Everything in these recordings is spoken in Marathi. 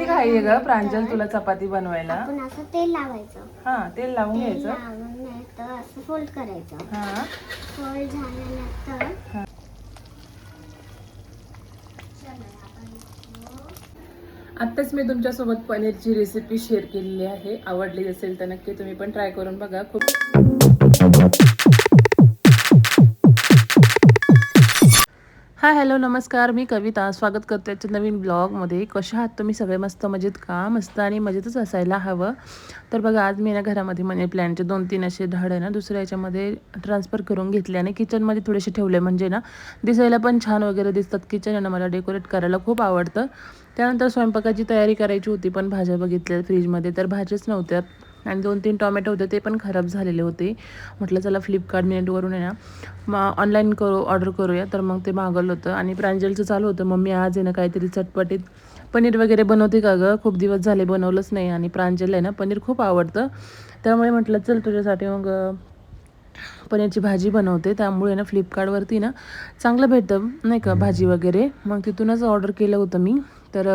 घाई आहे ग प्रांजल तुला चपाती बनवायला? आपण असं तेल लावायचं. हा तेल लावून तेल घ्यायचं. लावून नंतर असं फोल्ड करायचं. हा फोल्ड झाल्यानंतर आत्ताच मी तुमच्यासोबत पनीरची रेसिपी शेअर केलेली आहे. आवडली असेल तर नक्की तुम्ही पण ट्राय करून बघा. खूप हाय हॅलो नमस्कार, मी कविता स्वागत करते आजच्या नवीन ब्लॉगमध्ये. कशा आहात तुम्ही सगळे? मस्त मजेत का? मस्त आणि मजेतच असायला हवं. तर बघा आज मी ना घरामध्ये मनी प्लॅनचे 2-3 असे झाड आहे ना दुसऱ्या याच्यामध्ये ट्रान्सफर करून घेतले आणि किचनमध्ये थोडेसे ठेवले, म्हणजे ना दिसायला पण छान वगैरे दिसतात. किचन आहे ना मला डेकोरेट करायला खूप आवडतं. त्यानंतर स्वयंपाकाची तयारी करायची होती, पण भाज्या बघितल्या फ्रीजमध्ये तर भाज्याच नव्हत्या आणि 2-3 टोमॅटो होते ते पण खराब झालेले होते. म्हटलं चला फ्लिपकार्ट मिनिटवरून आहे ना मग ऑनलाईन ऑर्डर करूया. तर मग ते मागवलं होतं आणि प्रांजलचं चालू होतं, मम्मी आज आहे ना काहीतरी चटपटीत पनीर वगैरे बनवते का गं? खूप दिवस झाले बनवलंच नाही आणि प्रांजल आहे ना पनीर खूप आवडतं. त्यामुळे म्हटलं चल तुझ्यासाठी मग पनीरची भाजी बनवते. त्यामुळे ना फ्लिपकार्टवरती ना चांगलं भेटतं नाही का भाजी वगैरे, मग तिथूनच ऑर्डर केलं होतं मी. तर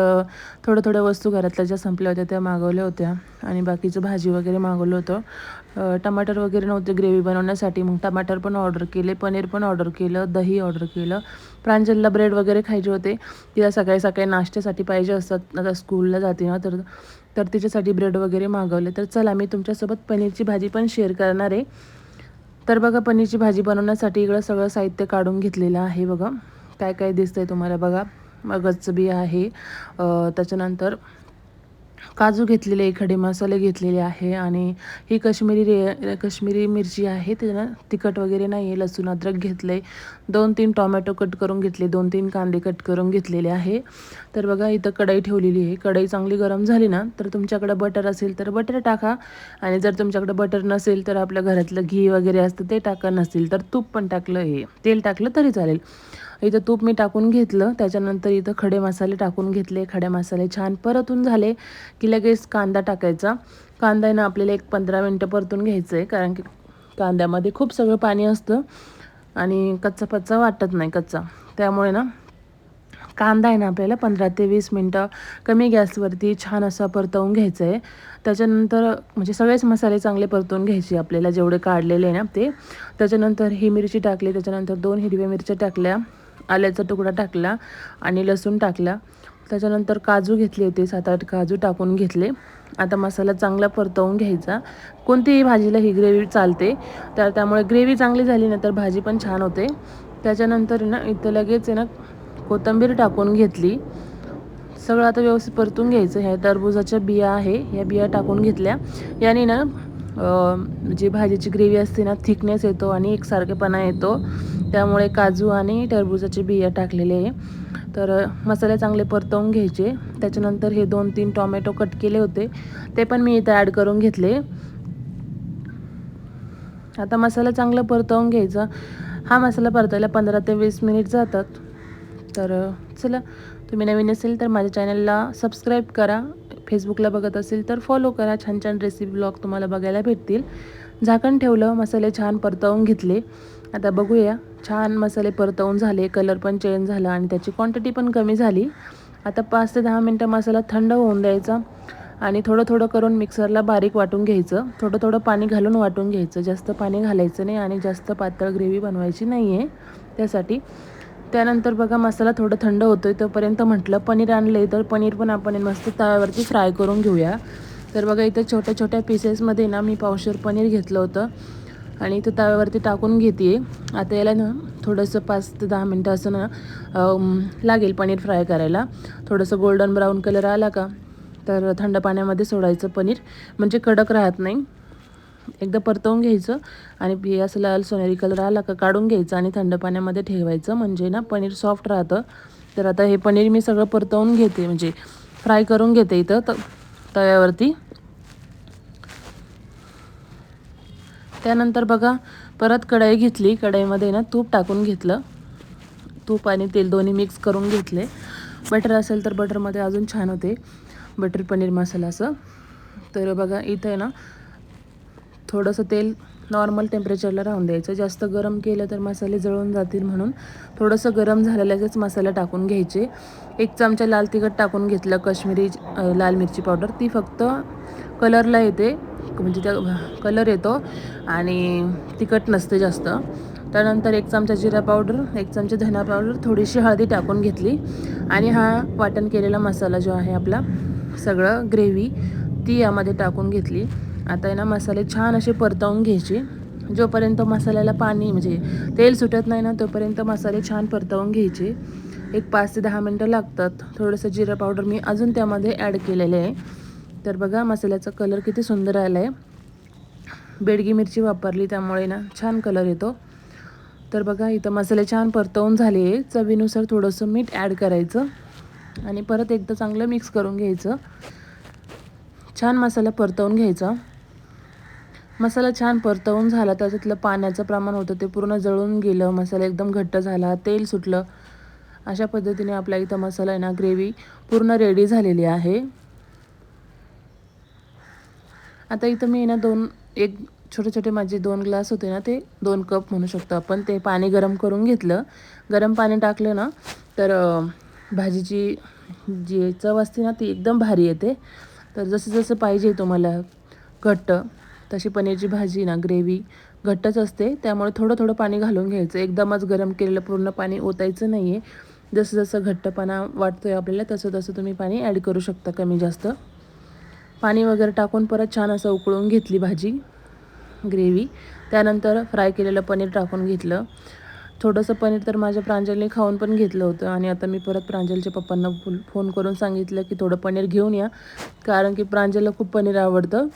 थोड्या वस्तू घरातल्या ज्या संपल्या होत्या त्या मागवल्या होत्या आणि बाकीचं भाजी वगैरे मागवलं होतं. टमाटर वगैरे नव्हते ग्रेव्ही बनवण्यासाठी, मग टमाटर पण ऑर्डर केले, पनीर पण ऑर्डर केलं, दही ऑर्डर केलं. प्रांजलला ब्रेड वगैरे खायचे होते, तिला सकाळी सकाळी नाश्त्यासाठी पाहिजे असतात, आता स्कूलला जाते ना तर तिच्यासाठी ब्रेड वगैरे मागवले. तर चला मी तुमच्यासोबत पनीरची भाजी पण शेअर करणार आहे. तर बघा पनीरची भाजी बनवण्यासाठी इकडं सगळं साहित्य काढून घेतलेलं आहे. बघा काय काय दिसतंय तुम्हाला. बघा मगजचं बी आहे, त्याच्यानंतर काजू घेतलेले, खडे मसाले घेतलेले आहे आणि ही कश्मीरी मिरची आहे, त्यानं तिखट वगैरे नाही आहे. लसूण अद्रक घेतले, 2-3 टोमॅटो कट करून घेतले, 2-3 कांदे कट करून घेतलेले आहे. तर बघा इथं कढई ठेवलेली आहे. कढई चांगली गरम झाली ना तर तुमच्याकडे बटर असेल तर बटर टाका आणि जर तुमच्याकडे बटर नसेल तर आपल्या घरातलं घी वगैरे असतं ते टाका, नसेल तर तूप पण टाकलं, हे तेल टाकलं तरी चालेल. इथं तूप मी टाकून घेतलं. त्याच्यानंतर इथं खडे मसाले टाकून घेतले. खडे मसाले छान परतून झाले की लगेच कांदा टाकायचा. कांदा आहे ना आपल्याला 1-15 मिनटं परतून घ्यायचं आहे, कारण की कांद्यामध्ये खूप सगळं पाणी असतं आणि कच्चा वाटत नाही कच्चा. त्यामुळे ना कांदा आहे ना आपल्याला 15 ते 20 मिनटं कमी गॅसवरती छान असा परतवून घ्यायचं आहे. त्याच्यानंतर म्हणजे सगळेच मसाले चांगले परतवून घ्यायचे आपल्याला जेवढे काढलेले आहे ना ते. त्याच्यानंतर ही मिरची टाकली, त्याच्यानंतर 2 हिरव्या मिरच्या टाकल्या, आल्याचा तुकडा टाकला आणि लसूण टाकला. त्याच्यानंतर काजू घेतले होते, 7-8 काजू टाकून घेतले. आता मसाला चांगला परतवून घ्यायचा. कोणतीही भाजीला ही ग्रेव्ही चालते, त्यामुळे ग्रेव्ही चांगली झाली ना तर भाजी पण छान होते. त्याच्यानंतर ना इथं लगेच आहे ना कोथिंबीर टाकून घेतली. सगळं आता व्यवस्थित परतून घ्यायचं. ह्या टरबूजाच्या बिया आहे, ह्या बिया टाकून घेतल्या. याने ना जी भाजीची ग्रेव्ही असते ना थिकनेस येतो आणि एकसारखेपणा येतो. त्यामुळे काजू आणि टरबूजाचे बिया टाकलेले आहे. तर मसाले चांगले परतवून घ्यायचे. त्याच्यानंतर हे 2-3 टोमॅटो कट केले होते ते पण मी इथं ॲड करून घेतले. आता मसाला चांगला परतवून घ्यायचा. हा मसाला परतायला 15 ते 20 मिनिट जातात. तर चला, तुम्ही नवीन असेल तर माझ्या चॅनलला सबस्क्राईब करा, फेसबुकला बघत असेल तर फॉलो करा. छान छान रेसिपी ब्लॉग तुम्हाला बघायला भेटतील. झाकण ठेवलं, मसाले छान परतवून घेतले. आता बघूया, छान मसाले परतवून झाले, कलर पण चेंज झाला आणि त्याची क्वांटिटी पण कमी झाली. आता 5 ते 10 मिनटं मसाला थंड होऊन द्यायचा आणि थोडं करून मिक्सरला बारीक वाटून घ्यायचं. थोडं पाणी घालून वाटून घ्यायचं, जास्त पाणी घालायचं नाही आणि जास्त पातळ ग्रेव्ही बनवायची नाही आहे त्यासाठी. त्यानंतर बघा मसाला थोडं थंड होतोय तोपर्यंत म्हटलं पनीर आणले, तर पनीर पण आपण मस्त तव्यावरती फ्राय करून घेऊया. तर बघा इथं छोट्या पीसेसमध्ये ना मी पावशेर पनीर घेतलं होतं आणि इथं तव्यावरती टाकून घेते. आता याला ना थोडंसं 5 ते 10 मिनटं असं ना लागेल पनीर फ्राय करायला. थोडंसं गोल्डन ब्राऊन कलर आला का तर थंड पाण्यामध्ये सोडायचं पनीर, म्हणजे कडक राहत नाही. एकदा परतवून घ्यायचं आणि हे असं लाल सोनेरी कलर आला का काढून घ्यायचं आणि थंड पाण्यामध्ये ठेवायचं, म्हणजे ना पनीर सॉफ्ट राहतं. तर आता हे पनीर मी सगळं परतवून घेते, म्हणजे फ्राय करून घेते इथं तव्यावरती. त्यानंतर बघा परत कढई घेतली, कढईमध्ये ना तूप टाकून घेतलं. तूप आणि तेल दोन्ही मिक्स करून घेतले. बटर असेल तर बटरमध्ये अजून छान होते, बटर पनीर मसाला असं. तर बघा इथं आहे ना थोडंसं तेल नॉर्मल टेम्परेचरला राहून द्यायचं. जास्त गरम केलं तर मसाले जळून जातील, म्हणून थोडंसं गरम झालेल्याच मसाला टाकून घ्यायचे. 1 चमचा लाल तिखट टाकून घेतलं, काश्मीरी लाल मिरची पावडर, ती फक्त कलरला येते, म्हणजे त्या कलर येतो आणि तिखट नसते जास्त. त्यानंतर 1 चमचा जिरा पावडर, 1 चमचा धना पावडर, थोडीशी हळदी टाकून घेतली आणि हा वाटण केलेला मसाला जो आहे आपला, सगळं ग्रेव्ही ती यामध्ये टाकून घेतली. आता आहे ना मसाले छान असे परतवून घ्यायचे. जोपर्यंत मसाल्याला पाणी म्हणजे तेल सुटत नाही ना तोपर्यंत मसाले छान परतवून घ्यायचे. 5 ते 10 मिनटं लागतात. थोडंसं जिरा पावडर मी अजून त्यामध्ये ॲड केलेलं आहे. तर बघा मसाल्याचा कलर किती सुंदर आला आहे. बेडगी मिरची वापरली त्यामुळे ना छान कलर येतो. तर बघा इथं मसाले छान परतवून झाले आहे. चवीनुसार थोडंसं मीठ ॲड करायचं आणि परत एकदा चांगलं मिक्स करून घ्यायचं. छान मसाला परतवून घ्यायचा. मसाला छान परतवून झाला, त्याच्यातलं पाण्याचं प्रमाण होतं ते पूर्ण जळून गेलं, मसाला एकदम घट्ट झाला, तेल सुटलं. अशा पद्धतीने आपला इथं मसाला आहे ना, ग्रेव्ही पूर्ण रेडी झालेली आहे. आता इथं मी ना एक छोटे छोटे माझे 2 ग्लास होते ना, ते 2 कप म्हणू शकतो आपण, ते पाणी गरम करून घेतलं. गरम पाणी टाकलं ना तर भाजीची जी चव असते ना ती एकदम भारी येते. तर जसं जसं पाहिजे तुम्हाला घट्ट, तशी पनीरची भाजी ना ग्रेव्ही घट्टच असते, त्यामुळे थोडं थोडं पाणी घालून घ्यायचं. एकदमच गरम केलेलं पूर्ण पाणी ओतायचं नाही आहे. जसं जसं घट्टपणा वाटतो आहे आपल्याला तसं तसं तुम्ही पाणी ॲड करू शकता, कमी जास्त. पाणी वगैरे टाकून परत छान असं उकळून घेतली भाजी ग्रेव्ही. त्यानंतर फ्राय केलेलं पनीर टाकून घेतलं. थोडंसं पनीर तर माझ्या प्रांजलने खाऊन पण घेतलं होतं आणि आता मी परत प्रांजलच्या पप्पांना फोन करून सांगितलं की थोडं पनीर घेऊन या, कारण की प्रांजलला खूप पनीर आवडतं.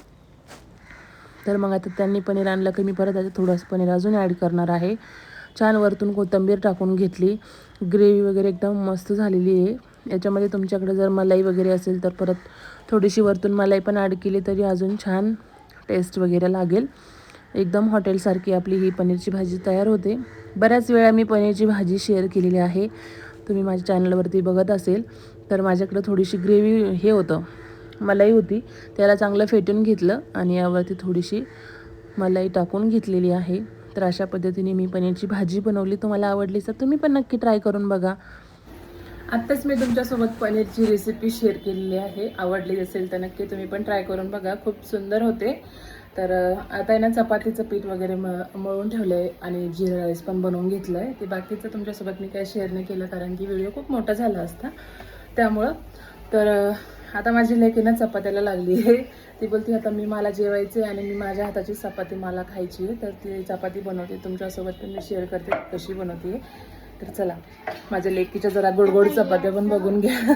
तर मग आता त्यांनी पनीर आणलं की मी परत त्याच्यात थोडंसं पनीर अजून ॲड करणार आहे. छान वरतून कोथिंबीर टाकून घेतली. ग्रेव्ही वगैरे एकदम मस्त झालेली आहे. याच्यामध्ये तुमच्याकडे जर मलाई वगैरे असेल तर परत थोडीशी वरतून मलाई पण ॲड केली तरी अजून छान टेस्ट वगैरे लागेल. एकदम हॉटेलसारखी आपली ही पनीरची भाजी तयार होते. बऱ्याच वेळा मी पनीरची भाजी शेअर केलेली आहे, तुम्ही माझ्या चॅनलवरती बघत असेल तर. माझ्याकडं थोडीशी ग्रेव्ही हे होतं, मलाई होती, त्याला चांगलं फेटून घेतलं आणि यावरती थोडीशी मलाई टाकून घेतलेली आहे. तर अशा पद्धतीने मी पनीरची भाजी बनवली. तुम्हाला आवडली तर तुम्ही पण नक्की ट्राय करून बघा. आत्ताच मी तुमच्यासोबत पनीरची रेसिपी शेअर केलेली आहे. आवडली असेल तर नक्की तुम्ही पण ट्राय करून बघा, खूप सुंदर होते. तर आता आहे ना चपातीचं पीठ वगैरे मळून ठेवलं आहे आणि जिरा राईस पण बनवून घेतलं आहे. ते बाकीचं तुमच्यासोबत मी काय शेअर नाही केलं कारण की व्हिडिओ खूप मोठा झाला असता त्यामुळं. तर आता माझी लेक ना चपात्याला लागली आहे. ती बोलते आता मला जेवायचे आणि मी माझ्या हाताची चपाती मला खायची आहे, तर ती चपाती बनवते. तुमच्यासोबत पण मी शेअर करते कशी बनवते. तर चला माझ्या लेकीच्या जरा गोडगोड चपात्या पण बघून घ्या.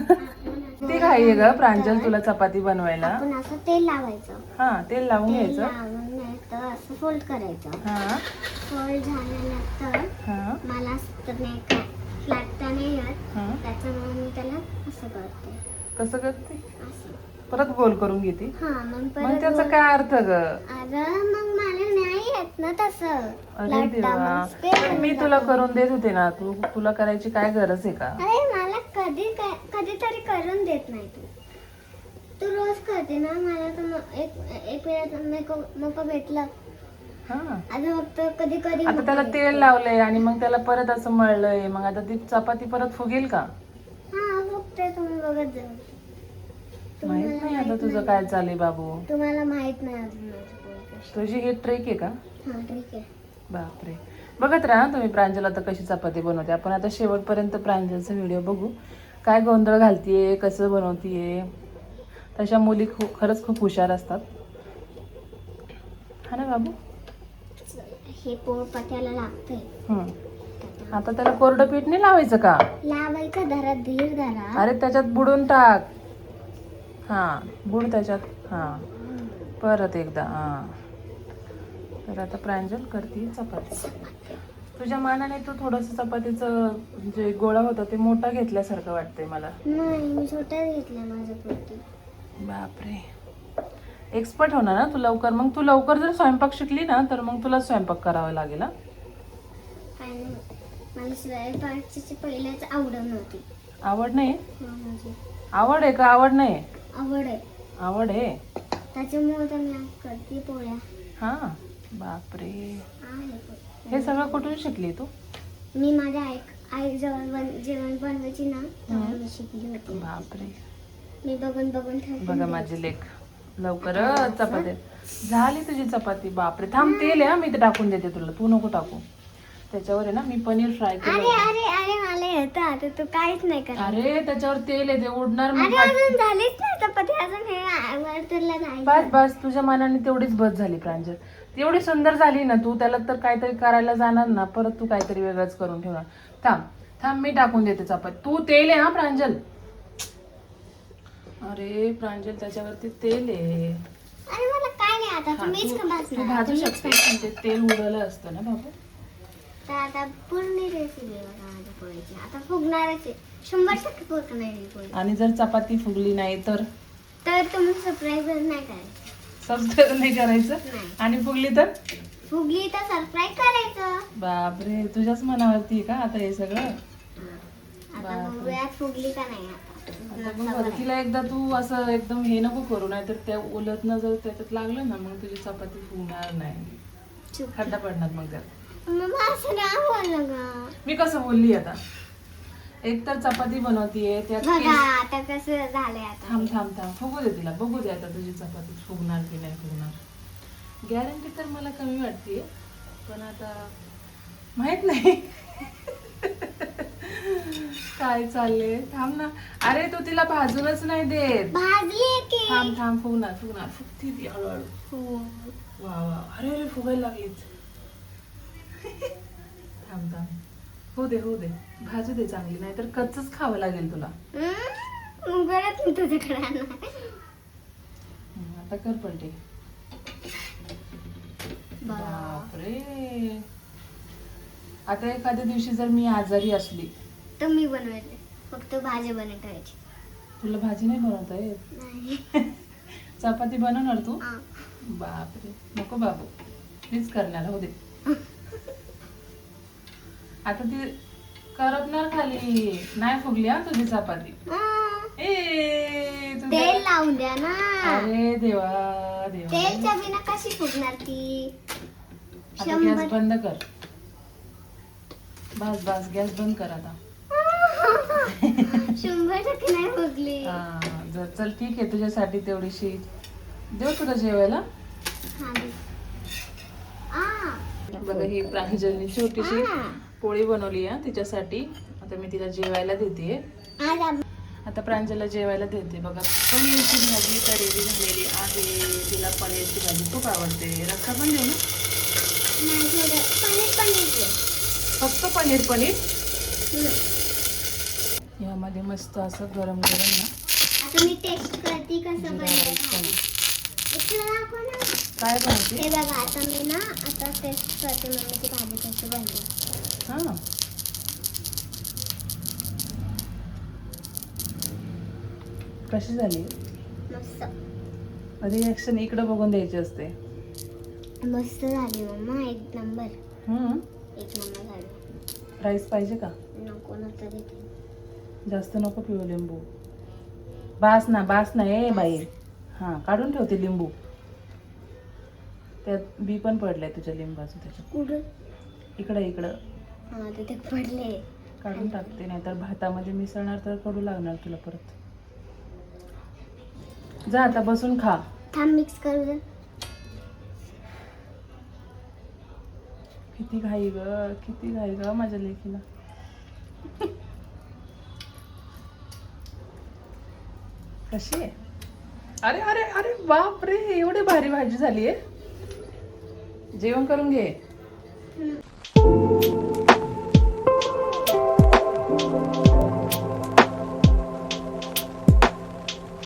ते काय आहे ग प्रांजल तुला चपाती बनवायला? आपण असं तेल लावायचं. हां, तेल लावून तेल घ्यायचं. लावून नंतर असं फोल्ड करायचं. हां फोल्ड झाल्यानंतर हां मला असं नाही का फ्लॅट तर नाही येत, हां. त्याच्यामुळे मी त्याला असं करते. कसं करते? असं. परत गोल करून घेते. हा मग मग परत त्याचा काय अर्थ ग? अरे मग मला नाही येत ना तसं. अरे लाटा देवा, मग ते पण मी तुला करून देत होते ना, तुला करायची काय गरज आहे का? अरे मला कधीतरी करून देत नाही तू रोज करते ना. मला तर एक वेळा मोका भेटला. हां, आता फक्त कधी कधी आता त्याला तेल लावलंय आणि मग त्याला परत असं मळलंय, मग आता ती चपाती परत फुगेल का? हा फक्त तुम्ही बघत जा. माहित नाही आता तुझं काय चाललंय बाबू. तुम्हाला माहित नाही अजून माझी गोष्ट. तुझी ही ट्रिक आहे का? हा ठीक आहे. बापरे, बघत राहा तुम्ही प्रांजल आता कशी चपाती बनवते. आपण आता शेवटपर्यंत प्रांजलचा व्हिडिओ बघू, काय गोंधळ घालतीये, कसं बनवतीये. तशा मुली खरंच खूप हुशार असतात, हा ना बाबू? हे पोळपाट्याला लागतंय. आता त्याला कोरडं पीठ नाही लावायचं का? लावायचं, धरा धीर धरा. अरे त्याच्यात बुडून टाक. हां, बुड त्याच्यात. हां, परत एकदा. हां, तर आता प्रांजल करते चपाती. तुझ्या मानाने तू थोडंसं चपातीचं जे गोळा होता ते मोठा घेतल्यासारखं वाटतंय मला. नाही, मी छोटा घेतला माझ्या पोटी. बापरे, एक्सपर्ट होणार ना तू लवकर. मग तू लवकर जर स्वयंपाक शिकली ना तर मग तुला स्वयंपाक करावा लागेल. आणि मला स्वयंपाकाची पहिल्याच आवड नव्हती. आवड नाही? माझी आवड आहे का आवड नाही? आवड आहे. आवड आहे. त्याच्यामुळे तर मी करते पोळ्या. हां, बापरे, आहे पण. हे सगळं कुठून शिकली तू? मी माझ्या आई जवळ जेवण बनवायची ना तेव्हा मी शिकली होती. बापरे, मी बघून बघून ठरवून बघा द्यायची. माझी लेक. लवकरच चपाती झाली तुझी चपाती. बापरे, थांब, तेल आहे हा, मी ते टाकून देते तुला, तू नको टाकू. त्याच्यावर आहे ना मी पनीर फ्राय केलं अरे होतं. अरे अरे मला येतं आता, तू काहीच नाही करत. अरे त्याच्यावर तेल आहे, ते उडणार मग. अरे अजून झालीच नाही चपाती, अजून हे वरतूरला नाही. बस बस, तुझ्या मनाने तेवढीच बस झाली प्रांजल. एवढी सुंदर झाली ना तू, त्याला तर काहीतरी करायला जाणार ना, परत तू काहीतरी वेगळंच करून ठेवणार. थांब थांब, मी टाकून देते चपाती. तू तेल आहे हा प्रांजल. अरे प्रांजल, त्याच्यावरती तेल आहे. अरे मला काय नाही आता, हा, तुम्हीच तू भाजणार. भाजू शकते, पण ते तेल उडवलं असतं ना बाबू. तर आता पूर्ण रेसिपी बघा माझ्या पोळीची. आता फुगणारच आहे, 100% फुगणार आहे पोळी. आणि जर चपाती फुगली नाही तर तर तुम्ही सरप्राईज नाही करायचं. सबस्क्राईब नाही करायचं. नाही. आणि फुगली तर फुगली तर सरप्राईज करायचं. बापरे, तुझ्याच मनावरती आहे का आता हे सगळं? आता बापरे. बघूया फुगली का नाही आता आता. बघ बरं, तिला एकदा तू असं एकदम हे नको करू, नाही तर त्या उलटणं जर त्याच्यात लागलं ना, मग तुझी चपाती फुगणार नाही, चुप. खड्डा पडणार मग त्यात. मम्मा असं नाही बोललं ग. मी कसं बोलली आता? एक तर चपाती बनवतीये त्यात बघा केस- आता कसं झालंय आता. थांब थांब थांब, फुगू दे तिला, बघू दे आता तुझी चपाती फुगणार की नाही फुगणार. गॅरंटी तर मला कमी वाटते, पण आता माहित नाही. काय चाललंय, थांब ना. अरे तू तिला भाजूनच नाही देत. भाजली की. थांब थांब, फुगणार फुगणार, फुगती ती हळूहळू. हो. वा वा, अरे अरे फुगायला लागलीच. थांब थांब, होऊ दे होऊ दे, भाजू दे चांगली, नाहीतर कच्चच खावं लागेल तुला. मग बरं मी तुझ्याकडे आणणार. आता कर पलटे. बा. बापरे, आता एखाद्या दिवशी जर मी आजारी असली, तर मी बनवायचे, फक्त भाजी बनवायची. तुला भाजी नाही बनवता येत? नाही. चपाती बनवणार तू? हा. बापरे, नको बाबू, मीच करणार, हो दे. आता ती करपणार खाली, नाही फुगली हा तुझी चपाती. ए तुझं- तेल लावून द्या ना. अरे देवा देवा. तेलच्या बिना कशी फुगणार ती? आता गॅस बंद कर. बस बस, गॅस बंद कर आता. 100% नाही फुगली. हा, जर चल ठीक आहे, तुझ्यासाठी तेवढीशी देऊ तुला जेवायला. हा दे. आ. बघा, ही प्रांजलनी छोटीशी आ. पोळी बनवली आहे तिच्यासाठी. आता मी तिला जेवायला देते. आज आता प्रांजलला जेवायला देते. बघा, पनीरची भाजी तळलेली झालेली आहे. तिला पनीरची भाजी खूप आवडते. रस्सा पण देऊ ना? नाही थोडं पनीर दे. फक्त पनीर पनीर. हम्म. यामध्ये मस्त असं गरम गरम ना आता मी टेस्ट करते कसं जिरा बनतं. राईस बनव. इकडे दाखव ना. काय बनवते? हे बघा, आता मी ना आता टेस्ट करते मम्मीची भाजी कशी बनली. हा, कशी झाली? मस्त रिॲक्शन इकडे बघून द्यायची असते. मस्त झाली मम्मा, एक नंबर. हम्म. एक नंबर झाली. राईस पाहिजे का? नको ना तरी ते. जास्त नको पिऊ लिंबू. बास ना ए बाई. हा, काढून ठेवते लिंबू. त्यात बी पण पडलंय तुझ्या लिंबाचं त्याच्यात. कुठं? इकडं हा तिथे पडले. काढून टाकते, नाहीतर भातामध्ये मिसळणार तर कडू लागणार तुला परत. जा आता बसून खा. थांब मिक्स करू दे. किती घाई ग माझ्या लेकीला. कशी आहे? अरे अरे अरे बाप रे, एवढी भारी भाजी झाली आहे. जेवण करून घे.